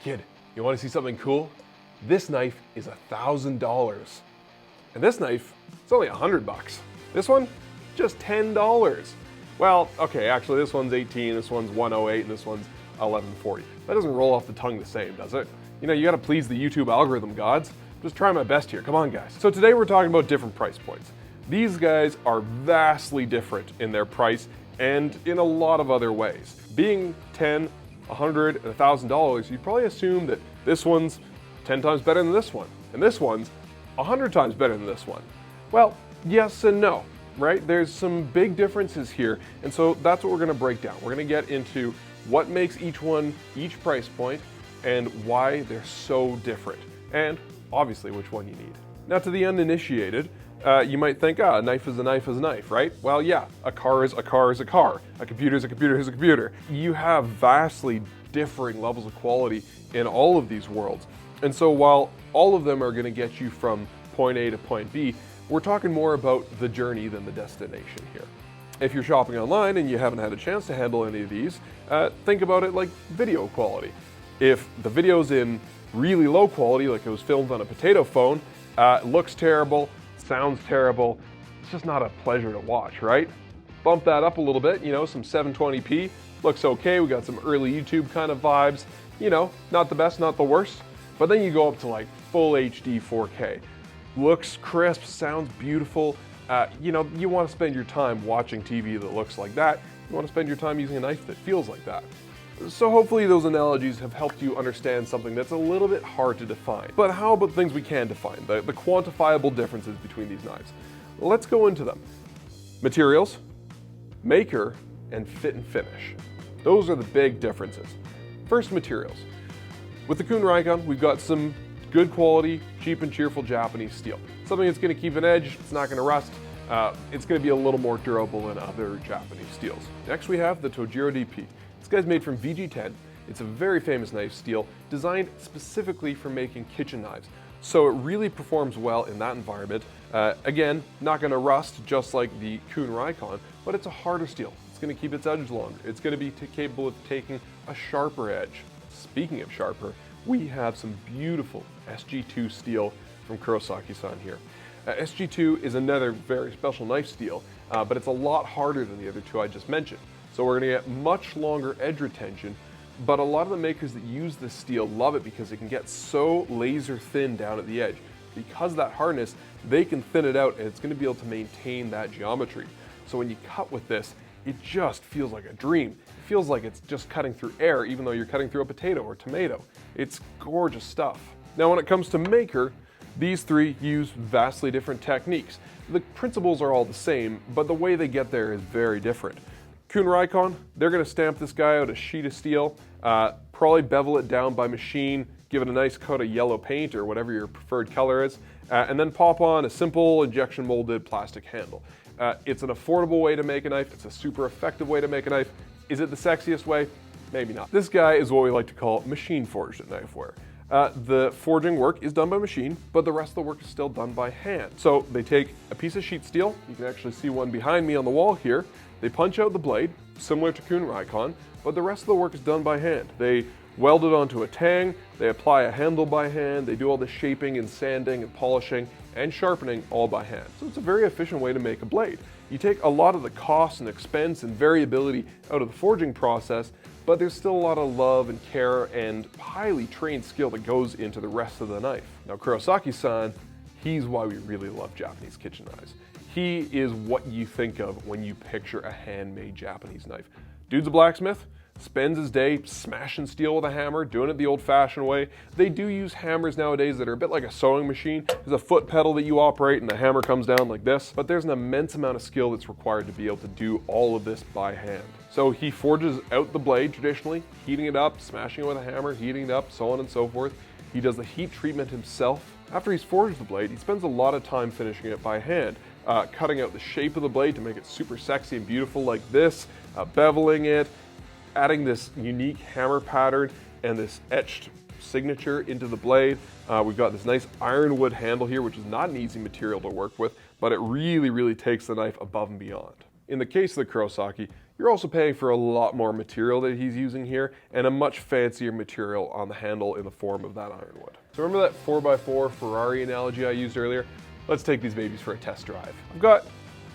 Kid, you want to see something cool? This knife is $1,000. And this knife, it's only $100. This one, just $10. Well, okay, actually this one's 18, this one's 108, and this one's 1140. That doesn't roll off the tongue the same, does it? You know, you gotta please the YouTube algorithm gods. Just try my best here, come on guys. So today we're talking about different price points. These guys are vastly different in their price and in a lot of other ways. Being 10, 100, and $1,000, you'd probably assume that this one's 10 times better than this one, and this one's 100 times better than this one. Well, yes and no, right? There's some big differences here, and so that's what we're gonna break down. We're gonna get into what makes each one, each price point, and why they're so different, and obviously which one you need. Now to the uninitiated, you might think, a knife is a knife is a knife, right? Well, yeah, a car is a car is a car. A computer is a computer is a computer. You have vastly differing levels of quality in all of these worlds. And so while all of them are gonna get you from point A to point B, we're talking more about the journey than the destination here. If you're shopping online and you haven't had a chance to handle any of these, think about it like video quality. If the video's in really low quality, like it was filmed on a potato phone, looks terrible, sounds terrible, it's just not a pleasure to watch, right? Bump that up a little bit, you know, some 720p, looks okay, we got some early YouTube kind of vibes, you know, not the best, not the worst, but then you go up to like full HD 4K. Looks crisp, sounds beautiful, you know, you want to spend your time watching TV that looks like that, you want to spend your time using a knife that feels like that. So hopefully those analogies have helped you understand something that's a little bit hard to define. But how about things we can define, the quantifiable differences between these knives? Let's go into them. Materials, maker, and fit and finish. Those are the big differences. First, materials. With the Kuhn Rikon, we've got some good quality, cheap and cheerful Japanese steel. Something that's gonna keep an edge, it's not gonna rust, it's gonna be a little more durable than other Japanese steels. Next we have the Tojiro DP. This guy's made from VG10. It's a very famous knife steel designed specifically for making kitchen knives. So it really performs well in that environment. Again, not gonna rust just like the Kuhn Rikon, but it's a harder steel. It's gonna keep its edge longer. It's gonna be capable of taking a sharper edge. Speaking of sharper, we have some beautiful SG2 steel from Kurosaki-san here. SG2 is another very special knife steel, but it's a lot harder than the other two I just mentioned. So we're gonna get much longer edge retention, but a lot of the makers that use this steel love it because it can get so laser thin down at the edge. Because of that hardness, they can thin it out and it's gonna be able to maintain that geometry. So when you cut with this, it just feels like a dream. It feels like it's just cutting through air, even though you're cutting through a potato or tomato. It's gorgeous stuff. Now when it comes to maker, these three use vastly different techniques. The principles are all the same, but the way they get there is very different. Kuhn Rikon, they're gonna stamp this guy out a sheet of steel, probably bevel it down by machine, give it a nice coat of yellow paint or whatever your preferred color is, and then pop on a simple injection molded plastic handle. It's an affordable way to make a knife, it's a super effective way to make a knife. Is it the sexiest way? Maybe not. This guy is what we like to call machine forged at Knifewear. The forging work is done by machine, but the rest of the work is still done by hand. So they take a piece of sheet steel, you can actually see one behind me on the wall here, they punch out the blade, similar to Kuhn Rikon, but the rest of the work is done by hand. They weld it onto a tang, they apply a handle by hand, they do all the shaping and sanding and polishing and sharpening all by hand. So it's a very efficient way to make a blade. You take a lot of the cost and expense and variability out of the forging process, but there's still a lot of love and care and highly trained skill that goes into the rest of the knife. Now Kurosaki-san, he's why we really love Japanese kitchen knives. He is what you think of when you picture a handmade Japanese knife. Dude's a blacksmith, spends his day smashing steel with a hammer, doing it the old-fashioned way. They do use hammers nowadays that are a bit like a sewing machine. There's a foot pedal that you operate and the hammer comes down like this, but there's an immense amount of skill that's required to be able to do all of this by hand. So he forges out the blade traditionally, heating it up, smashing it with a hammer, heating it up, so on and so forth. He does the heat treatment himself. After he's forged the blade, he spends a lot of time finishing it by hand, cutting out the shape of the blade to make it super sexy and beautiful like this, beveling it, adding this unique hammer pattern and this etched signature into the blade. We've got this nice ironwood handle here, which is not an easy material to work with, but it really, really takes the knife above and beyond. In the case of the Kurosaki, you're also paying for a lot more material that he's using here and a much fancier material on the handle in the form of that ironwood. So remember that 4x4 Ferrari analogy I used earlier? Let's take these babies for a test drive. I've got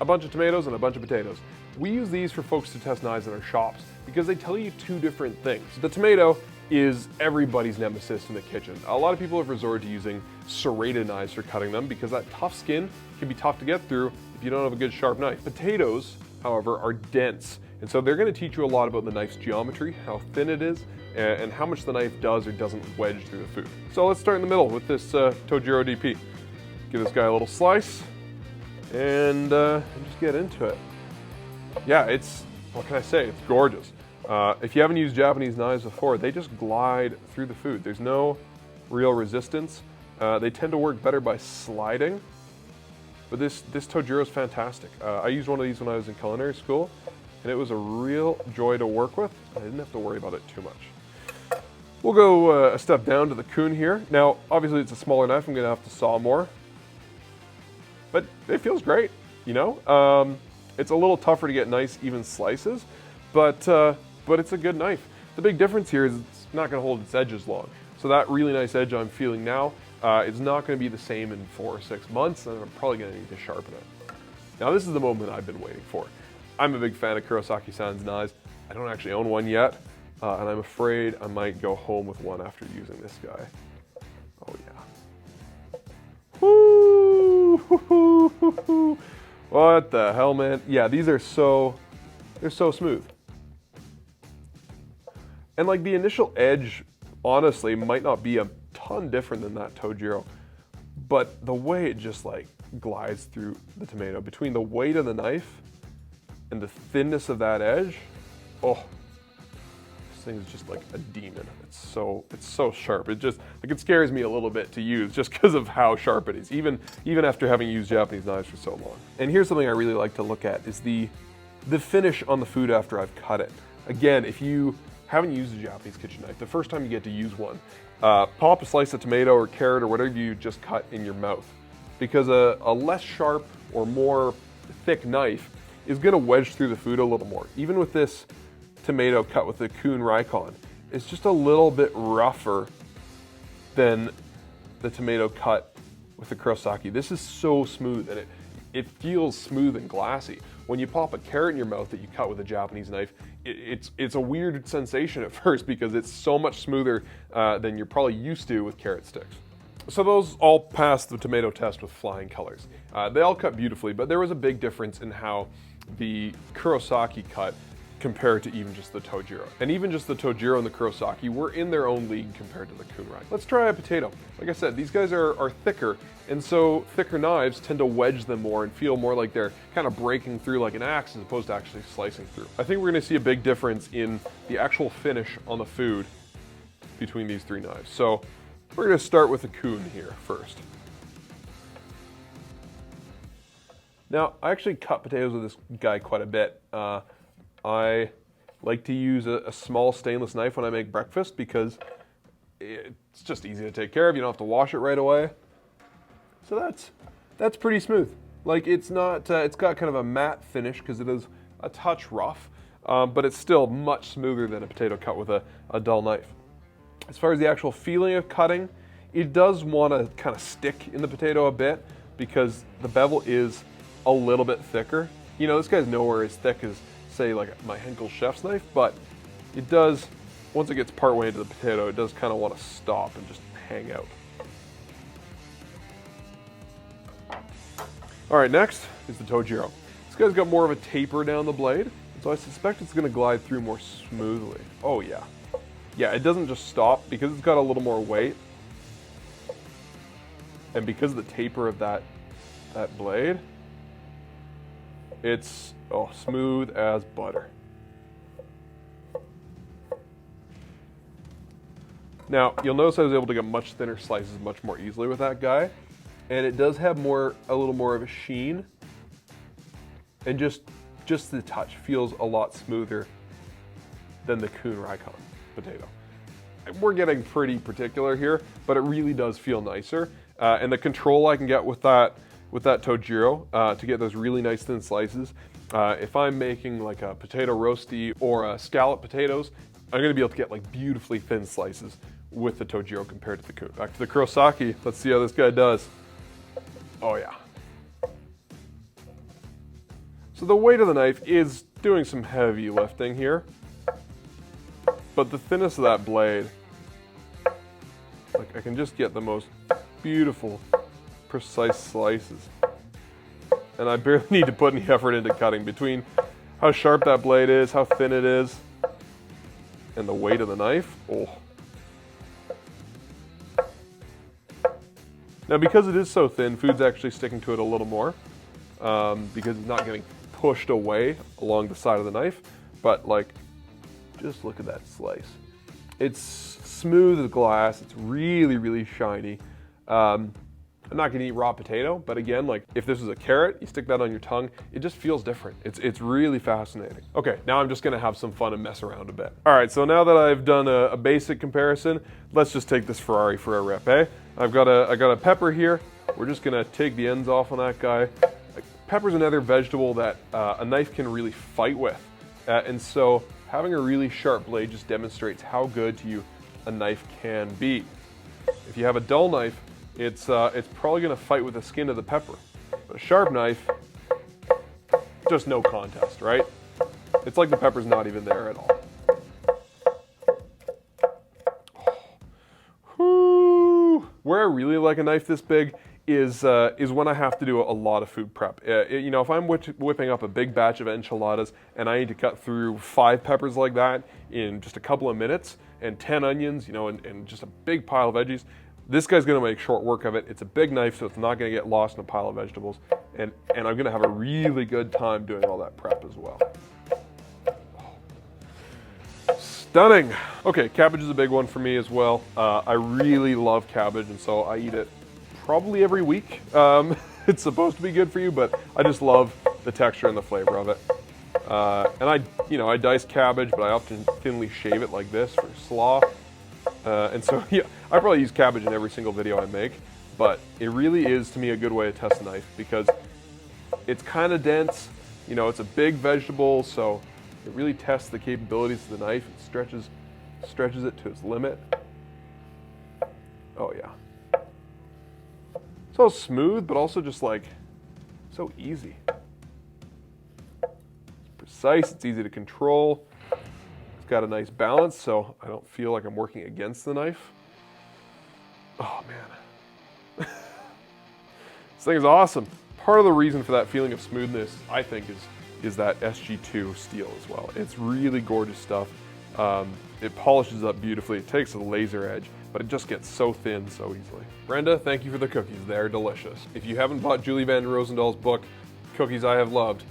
a bunch of tomatoes and a bunch of potatoes. We use these for folks to test knives in our shops because they tell you two different things. The tomato is everybody's nemesis in the kitchen. A lot of people have resorted to using serrated knives for cutting them because that tough skin can be tough to get through if you don't have a good sharp knife. Potatoes, however, are dense, and so they're going to teach you a lot about the knife's geometry, how thin it is, and how much the knife does or doesn't wedge through the food. So let's start in the middle with this Tojiro DP. Give this guy a little slice and just get into it. Yeah, it's, what can I say, it's gorgeous. If you haven't used Japanese knives before, they just glide through the food. There's no real resistance. They tend to work better by sliding, but this Tojiro is fantastic. I used one of these when I was in culinary school, and it was a real joy to work with. I didn't have to worry about it too much. We'll go a step down to the Kuhn here. Now, obviously it's a smaller knife, I'm gonna have to saw more, but it feels great, you know? It's a little tougher to get nice, even slices, but it's a good knife. The big difference here is it's not gonna hold its edges long. So that really nice edge I'm feeling now, it's not gonna be the same in 4 or 6 months, and I'm probably gonna need to sharpen it. Now this is the moment I've been waiting for. I'm a big fan of Kurosaki-san's knives. I don't actually own one yet, and I'm afraid I might go home with one after using this guy. Oh yeah. Woo! What the hell, man? Yeah, these are they're so smooth. And like the initial edge, honestly, might not be a ton different than that Tojiro, but the way it just like glides through the tomato, between the weight of the knife and the thinness of that edge, oh, this thing is just like a demon. It's so sharp. It scares me a little bit to use just because of how sharp it is, even after having used Japanese knives for so long. And here's something I really like to look at is the finish on the food after I've cut it. Again, if you haven't used a Japanese kitchen knife, the first time you get to use one, pop a slice of tomato or carrot or whatever you just cut in your mouth, because a less sharp or more thick knife is going to wedge through the food a little more. Even with this tomato cut with the Kuhn Rikon, it's just a little bit rougher than the tomato cut with the Kurosaki. This is so smooth, and it feels smooth and glassy. When you pop a carrot in your mouth that you cut with a Japanese knife, it's a weird sensation at first because it's so much smoother than you're probably used to with carrot sticks. So those all passed the tomato test with flying colors. They all cut beautifully, but there was a big difference in how the Kurosaki cut compared to even just the Tojiro. And even just the Tojiro and the Kurosaki were in their own league compared to the Kuhn. Let's try a potato. Like I said, these guys are thicker, and so thicker knives tend to wedge them more and feel more like they're kind of breaking through like an axe as opposed to actually slicing through. I think we're gonna see a big difference in the actual finish on the food between these three knives. So we're gonna start with the Kuhn here first. Now, I actually cut potatoes with this guy quite a bit. I like to use a small stainless knife when I make breakfast because it's just easy to take care of. You don't have to wash it right away. So that's pretty smooth. Like it's not, it's got kind of a matte finish because it is a touch rough, but it's still much smoother than a potato cut with a dull knife. As far as the actual feeling of cutting, it does want to kind of stick in the potato a bit because the bevel is a little bit thicker. You know, this guy's nowhere as thick as, say, like my Henkel chef's knife, but it does, once it gets part way into the potato, it does kind of want to stop and just hang out. All right, next is the Tojiro. This guy's got more of a taper down the blade, so I suspect it's going to glide through more smoothly. Oh yeah. Yeah, it doesn't just stop because it's got a little more weight. And because of the taper of that blade, it's smooth as butter. Now, you'll notice I was able to get much thinner slices much more easily with that guy. And it does have a little more of a sheen. And just the touch feels a lot smoother than the Kuhn Rikon potato. We're getting pretty particular here, but it really does feel nicer. And the control I can get with that Tojiro to get those really nice thin slices If I'm making like a potato roasty or scallop potatoes, I'm gonna be able to get like beautifully thin slices with the Tojiro compared to the Kuhn. Back to the Kurosaki, let's see how this guy does. Oh yeah. So the weight of the knife is doing some heavy lifting here, but the thinness of that blade, like I can just get the most beautiful, precise slices. And I barely need to put any effort into cutting. Between how sharp that blade is, how thin it is, and the weight of the knife, oh. Now because it is so thin, food's actually sticking to it a little more, because it's not getting pushed away along the side of the knife, but like, just look at that slice. It's smooth as glass, it's really, really shiny. I'm not gonna eat raw potato, but again, like if this was a carrot, you stick that on your tongue, it just feels different. It's really fascinating. Okay, now I'm just gonna have some fun and mess around a bit. All right, so now that I've done a basic comparison, let's just take this Ferrari for a rip, eh? I got a pepper here. We're just gonna take the ends off on that guy. Pepper's another vegetable that a knife can really fight with. And so having a really sharp blade just demonstrates how good to you a knife can be. If you have a dull knife, it's probably gonna fight with the skin of the pepper. But a sharp knife, just no contest, right? It's like the pepper's not even there at all. Whew. Where I really like a knife this big is when I have to do a lot of food prep. You know, if I'm whipping up a big batch of enchiladas and I need to cut through 5 peppers like that in just a couple of minutes and 10 onions, you know, and just a big pile of veggies, this guy's gonna make short work of it. It's a big knife, so it's not gonna get lost in a pile of vegetables, and I'm gonna have a really good time doing all that prep as well. Stunning. Okay, cabbage is a big one for me as well. I really love cabbage, and so I eat it probably every week. It's supposed to be good for you, but I just love the texture and the flavor of it. And I dice cabbage, but I often thinly shave it like this for slaw. And so, yeah, I probably use cabbage in every single video I make, but it really is, to me, a good way to test a knife because it's kind of dense, you know, it's a big vegetable, so it really tests the capabilities of the knife. It stretches it to its limit. Oh, yeah. So smooth, but also just like so easy. It's precise, it's easy to control. It's got a nice balance, so I don't feel like I'm working against the knife. Oh man. This thing is awesome. Part of the reason for that feeling of smoothness, I think, is that SG2 steel as well. It's really gorgeous stuff. It polishes up beautifully. It takes a laser edge, but it just gets so thin so easily. Brenda, thank you for the cookies. They're delicious. If you haven't bought Julie Van Rosendaal's book, Cookies I Have Loved,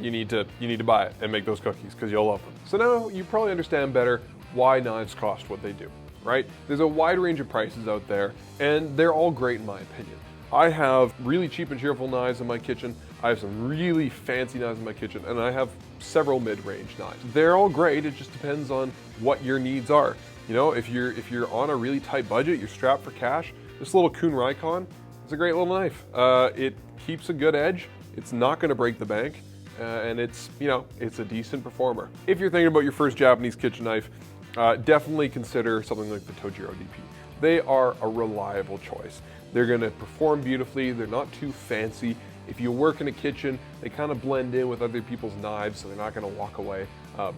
you need to buy it and make those cookies because you'll love them. So now you probably understand better why knives cost what they do, right? There's a wide range of prices out there, and they're all great in my opinion. I have really cheap and cheerful knives in my kitchen. I have some really fancy knives in my kitchen, and I have several mid-range knives. They're all great. It just depends on what your needs are. You know, if you're on a really tight budget, you're strapped for cash, this little Kuhn Rikon is a great little knife. It keeps a good edge. It's not going to break the bank, and it's a decent performer. If you're thinking about your first Japanese kitchen knife, definitely consider something like the Tojiro DP. They are a reliable choice. They're going to perform beautifully. They're not too fancy. If you work in a kitchen, they kind of blend in with other people's knives, so they're not going to walk away,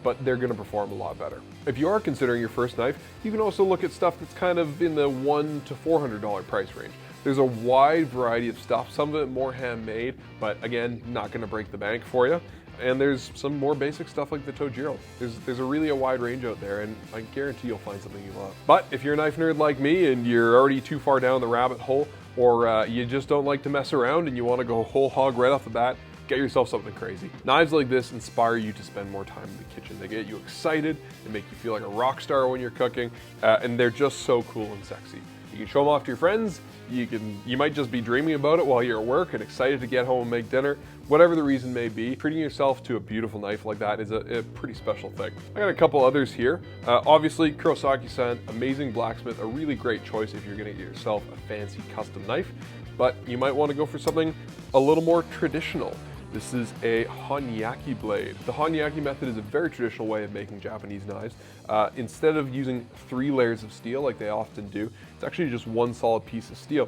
but they're going to perform a lot better. If you are considering your first knife, you can also look at stuff that's kind of in the $100 to $400 price range. There's a wide variety of stuff, some of it more handmade, but again, not going to break the bank for you. And there's some more basic stuff like the Tojiro. There's a really wide range out there, and I guarantee you'll find something you love. But if you're a knife nerd like me and you're already too far down the rabbit hole, or you just don't like to mess around and you want to go whole hog right off the bat, get yourself something crazy. Knives like this inspire you to spend more time in the kitchen. They get you excited, they make you feel like a rock star when you're cooking, and they're just so cool and sexy. You can show them off to your friends, you might just be dreaming about it while you're at work and excited to get home and make dinner. Whatever the reason may be, treating yourself to a beautiful knife like that is a pretty special thing. I got a couple others here. Obviously, Kurosaki-san, amazing blacksmith, a really great choice if you're gonna get yourself a fancy custom knife, but you might wanna go for something a little more traditional. This is a honyaki blade. The honyaki method is a very traditional way of making Japanese knives. Instead of using 3 layers of steel like they often do, it's actually just one solid piece of steel.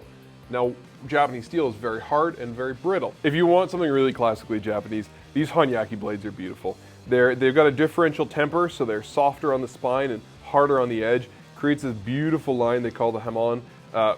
Now, Japanese steel is very hard and very brittle. If you want something really classically Japanese, these honyaki blades are beautiful. They've got a differential temper, so they're softer on the spine and harder on the edge. Creates this beautiful line they call the hamon.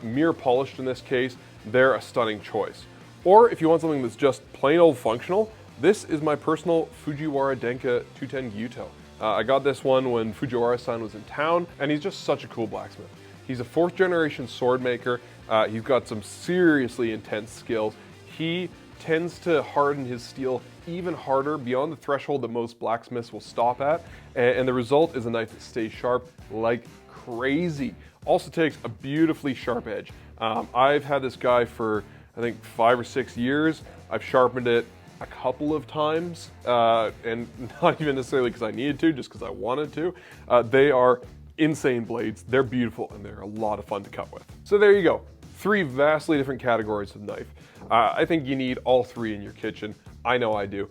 Mirror polished in this case, they're a stunning choice. Or if you want something that's just plain old functional, this is my personal Fujiwara Denka 210 Gyuto. I got this one when Fujiwara-san was in town, and he's just such a cool blacksmith. He's a 4th generation sword maker. He's got some seriously intense skills. He tends to harden his steel even harder beyond the threshold that most blacksmiths will stop at, and the result is a knife that stays sharp like crazy. Also takes a beautifully sharp edge. I've had this guy for I think 5 or 6 years. I've sharpened it a couple of times, and not even necessarily because I needed to, just because I wanted to. They are insane blades. They're beautiful and they're a lot of fun to cut with. So there you go. 3 vastly different categories of knife. I think you need all 3 in your kitchen. I know I do,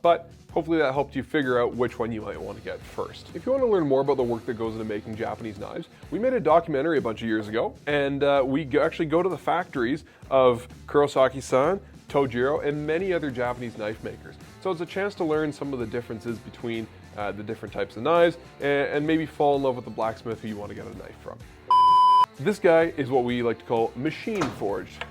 but hopefully that helped you figure out which one you might want to get first. If you want to learn more about the work that goes into making Japanese knives, we made a documentary a bunch of years ago, and we actually go to the factories of Kurosaki-san, Tojiro, and many other Japanese knife makers. So it's a chance to learn some of the differences between the different types of knives, and maybe fall in love with the blacksmith who you want to get a knife from. This guy is what we like to call machine forged.